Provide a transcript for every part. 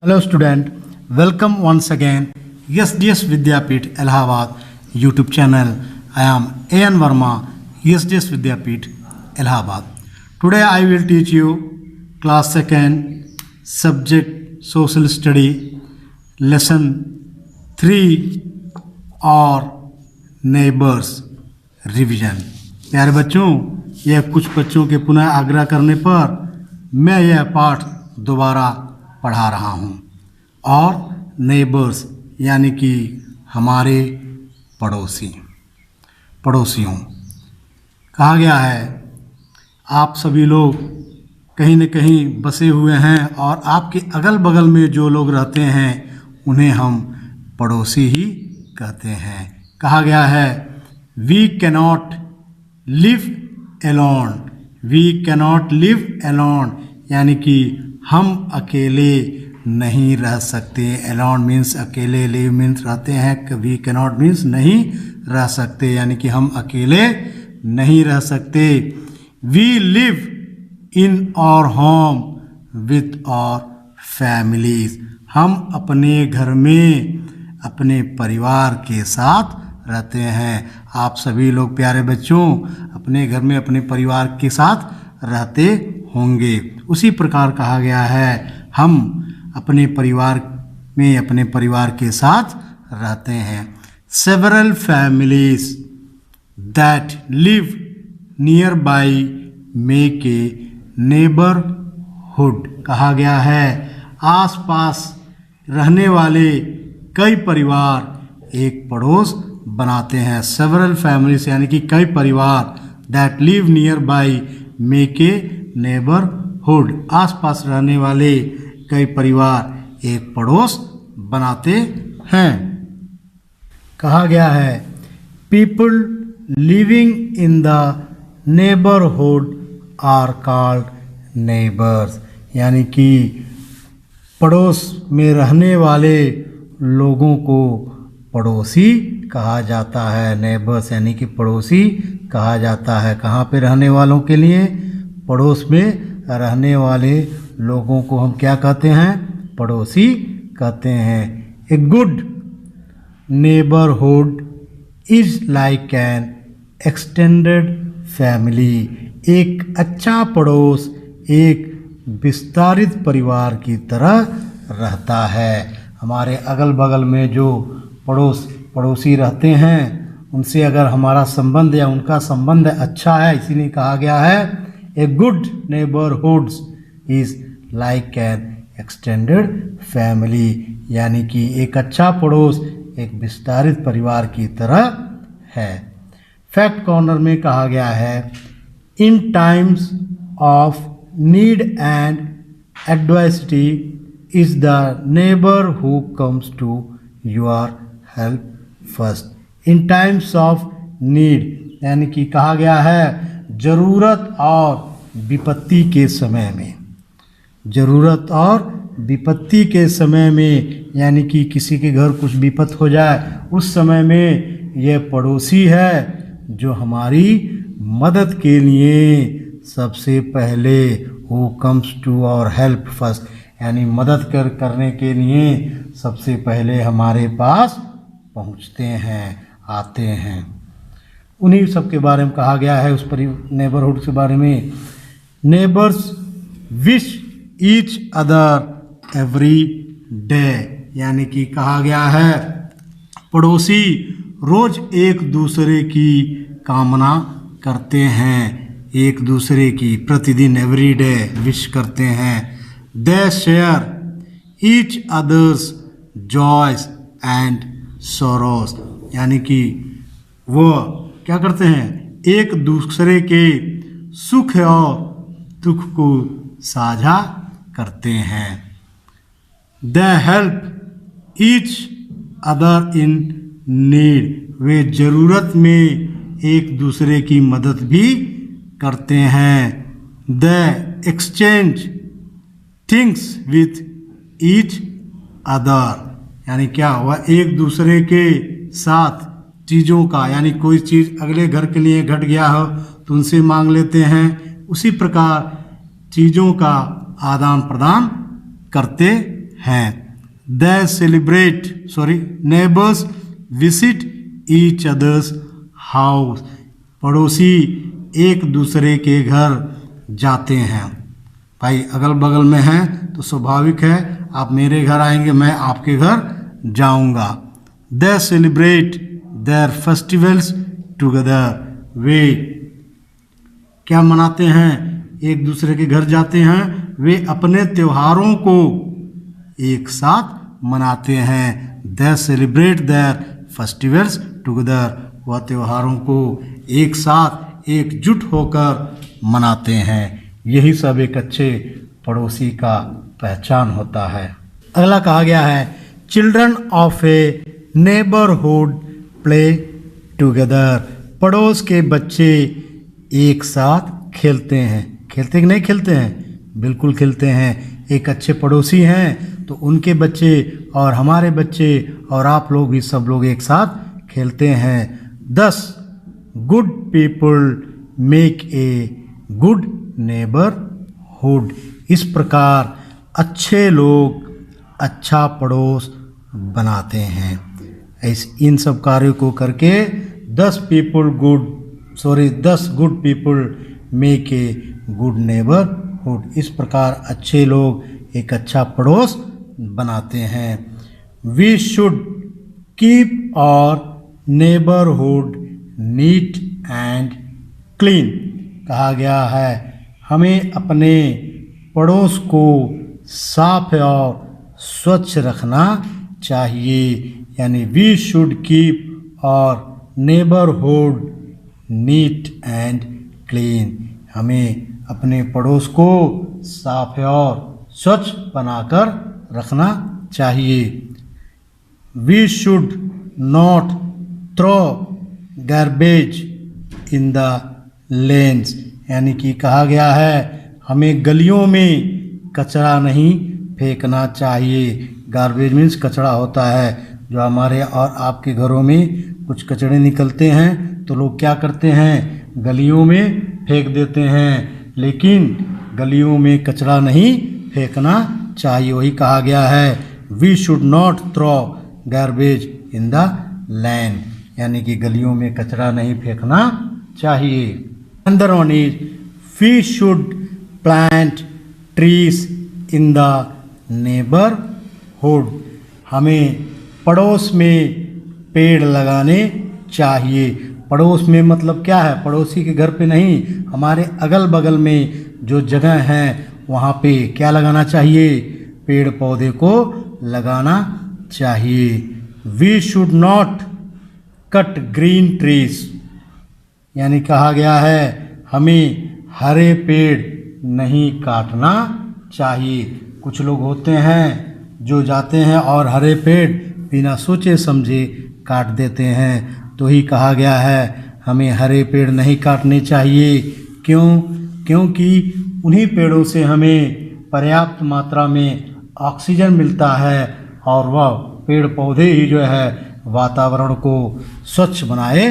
Hello student, welcome once again SDS Vidyapeeth Allahabad YouTube channel. I am A.N. Verma, SDS Vidyapeeth Allahabad. Today I will teach you class 2nd subject social study lesson 3 और neighbors revision. प्यारे बच्चों, यह कुछ बच्चों के पुनः आग्रह करने पर मैं यह पाठ दोबारा पढ़ा रहा हूँ। और नेबर्स यानी कि हमारे पड़ोसियों कहा गया है। आप सभी लोग कहीं न कहीं बसे हुए हैं और आपके अगल बगल में जो लोग रहते हैं उन्हें हम पड़ोसी ही कहते हैं। कहा गया है वी कैनॉट लिव एलोन यानी कि हम अकेले नहीं रह सकते। एलोन मीन्स अकेले, लिव मीन्स रहते हैं, वी कैनॉट मीन्स नहीं रह सकते यानी कि हम अकेले नहीं रह सकते। We live in our home with our families, हम अपने घर में अपने परिवार के साथ रहते हैं। आप सभी लोग प्यारे बच्चों अपने घर में अपने परिवार के साथ रहते होंगे। उसी प्रकार कहा गया है हम अपने परिवार में अपने परिवार के साथ रहते हैं। Several families that live near by make a neighbourhood, कहा गया है आसपास रहने वाले कई परिवार एक पड़ोस बनाते हैं। सेवरल फैमिलीज यानी कि कई परिवार that live near by make a neighbourhood, आसपास रहने वाले कई परिवार एक पड़ोस बनाते हैं। कहा गया है people living in the neighbourhood are called neighbours, यानी कि पड़ोस में रहने वाले लोगों को पड़ोसी कहा जाता है। नेबर्स यानी कि पड़ोसी कहा जाता है। कहाँ पे रहने वालों के लिए? पड़ोस में रहने वाले लोगों को हम क्या कहते हैं? पड़ोसी कहते हैं। ए good neighbourhood is like an extended family, एक अच्छा पड़ोस एक विस्तारित परिवार की तरह रहता है। हमारे अगल बगल में जो पड़ोसी रहते हैं उनसे अगर हमारा संबंध या उनका संबंध अच्छा है, इसीलिए कहा गया है ए good neighbourhood is like an extended family, यानी कि एक अच्छा पड़ोस एक विस्तारित परिवार की तरह है। फैक्ट कॉर्नर में कहा गया है in times of need and adversity is the neighbour who comes to your help first. In times of need यानी कि कहा गया है ज़रूरत और विपत्ति के समय में, ज़रूरत और विपत्ति के समय में, यानी कि किसी के घर कुछ विपत हो जाए उस समय में यह पड़ोसी है जो हमारी मदद के लिए सबसे पहले who comes to our help first, यानी मदद करने के लिए सबसे पहले हमारे पास पहुंचते हैं, आते हैं। उन्हीं सब के बारे में कहा गया है उस नेबरहुड के बारे में। Neighbours wish each other every day, यानी कि कहा गया है पड़ोसी रोज एक दूसरे की कामना करते हैं, एक दूसरे की प्रतिदिन एवरी डे विश करते हैं। They share each others joys and sorrows, यानी कि वो क्या करते हैं? एक दूसरे के सुख और दुख को साझा करते हैं। They help each other in need, वे ज़रूरत में एक दूसरे की मदद भी करते हैं। They exchange things with each other, यानी क्या वह एक दूसरे के साथ चीज़ों का, यानी कोई चीज़ अगले घर के लिए घट गया हो तो उनसे मांग लेते हैं, उसी प्रकार चीज़ों का आदान प्रदान करते हैं। Neighbours visit each others house. पड़ोसी एक दूसरे के घर जाते हैं। भाई अगल बगल में हैं तो स्वाभाविक है आप मेरे घर आएंगे, मैं आपके घर जाऊंगा। They celebrate their festivals together. वे क्या मनाते हैं? एक दूसरे के घर जाते हैं, वे अपने त्योहारों को एक साथ मनाते हैं। दे सेलिब्रेट देयर फेस्टिवल्स टुगेदर। वह त्योहारों को एक साथ एकजुट होकर मनाते हैं। यही सब एक अच्छे पड़ोसी का पहचान होता है। अगला कहा गया है children of A neighbourhood play together. पड़ोस के बच्चे एक साथ खेलते हैं। खेलते कि नहीं खेलते हैं? बिल्कुल खेलते हैं। एक अच्छे पड़ोसी हैं तो उनके बच्चे और हमारे बच्चे और आप लोग भी सब लोग एक साथ खेलते हैं। 10 good people make a good neighbourhood. इस प्रकार अच्छे लोग अच्छा पड़ोस बनाते हैं। इन सब कार्यों को करके 10 good people make a good neighbourhood. इस प्रकार अच्छे लोग एक अच्छा पड़ोस बनाते हैं। We should keep our neighbourhood neat and clean. कहा गया है हमें अपने पड़ोस को साफ और स्वच्छ रखना चाहिए। यानी we should keep our neighbourhood neat and clean. हमें अपने पड़ोस को साफ और स्वच्छ बनाकर रखना चाहिए। We should not throw garbage in the lanes. यानी कि कहा गया है हमें गलियों में कचरा नहीं फेंकना चाहिए। गार्बेज मीन्स कचरा होता है जो हमारे और आपके घरों में कुछ कचड़े निकलते हैं तो लोग क्या करते हैं? गलियों में फेंक देते हैं। लेकिन गलियों में कचरा नहीं फेंकना चाहिए। वही कहा गया है we should not throw garbage in the lane. यानी कि गलियों में कचरा नहीं फेंकना चाहिए। Another one is we should plant trees in the neighbourhood. हमें पड़ोस में पेड़ लगाने चाहिए। पड़ोस में मतलब क्या है? पड़ोसी के घर पे नहीं, हमारे अगल बगल में जो जगह हैं वहाँ पे क्या लगाना चाहिए? पेड़ पौधे को लगाना चाहिए। We should not cut green trees. यानी कहा गया है हमें हरे पेड़ नहीं काटना चाहिए। कुछ लोग होते हैं जो जाते हैं और हरे पेड़ बिना सोचे समझे काट देते हैं। तो ही कहा गया है हमें हरे पेड़ नहीं काटने चाहिए। क्यों? क्योंकि उन्हीं पेड़ों से हमें पर्याप्त मात्रा में ऑक्सीजन मिलता है और वह पेड़ पौधे ही जो है वातावरण को स्वच्छ बनाए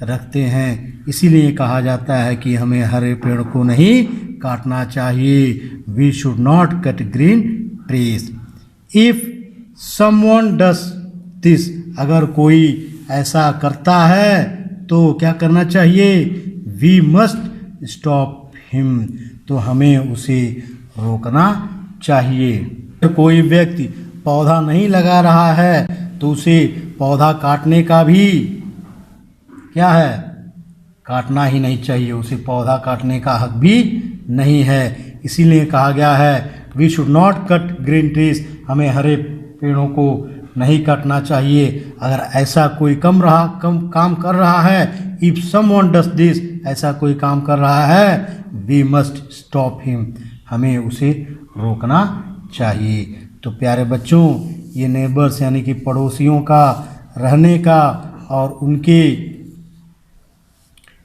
रखते हैं। इसीलिए कहा जाता है कि हमें हरे पेड़ को नहीं काटना चाहिए। We should not cut green trees. If someone does this. अगर कोई ऐसा करता है तो क्या करना चाहिए? We must stop him. तो हमें उसे रोकना चाहिए। कोई व्यक्ति पौधा नहीं लगा रहा है तो उसे पौधा काटने का भी क्या है? काटना ही नहीं चाहिए। उसे पौधा काटने का हक भी नहीं है। इसीलिए कहा गया है we should not cut green trees. हमें हरे पेड़ों को नहीं काटना चाहिए। अगर ऐसा कोई काम कर रहा है, इफ समवन डस दिस, ऐसा कोई काम कर रहा है, वी मस्ट स्टॉप हिम। हमें उसे रोकना चाहिए। तो प्यारे बच्चों, ये नेबर्स यानी कि पड़ोसियों का रहने का और उनके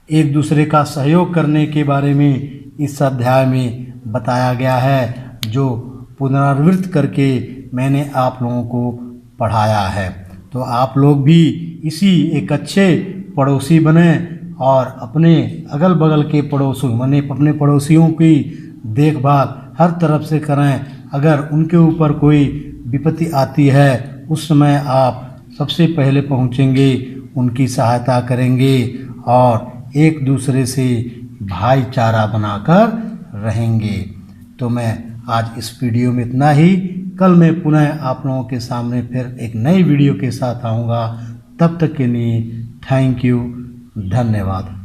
एक दूसरे का सहयोग करने के बारे में इस अध्याय में बताया गया है, जो पुनरावृत्त करके मैंने आप लोगों को पढ़ाया है। तो आप लोग भी इसी एक अच्छे पड़ोसी बने और अपने अगल बगल के पड़ोसियों माने अपने पड़ोसियों की देखभाल हर तरफ से करें। अगर उनके ऊपर कोई विपत्ति आती है उस समय आप सबसे पहले पहुंचेंगे, उनकी सहायता करेंगे और एक दूसरे से भाईचारा बनाकर रहेंगे। तो मैं आज इस वीडियो में इतना ही। कल मैं पुनः आप लोगों के सामने फिर एक नई वीडियो के साथ आऊँगा। तब तक के लिए थैंक यू, धन्यवाद।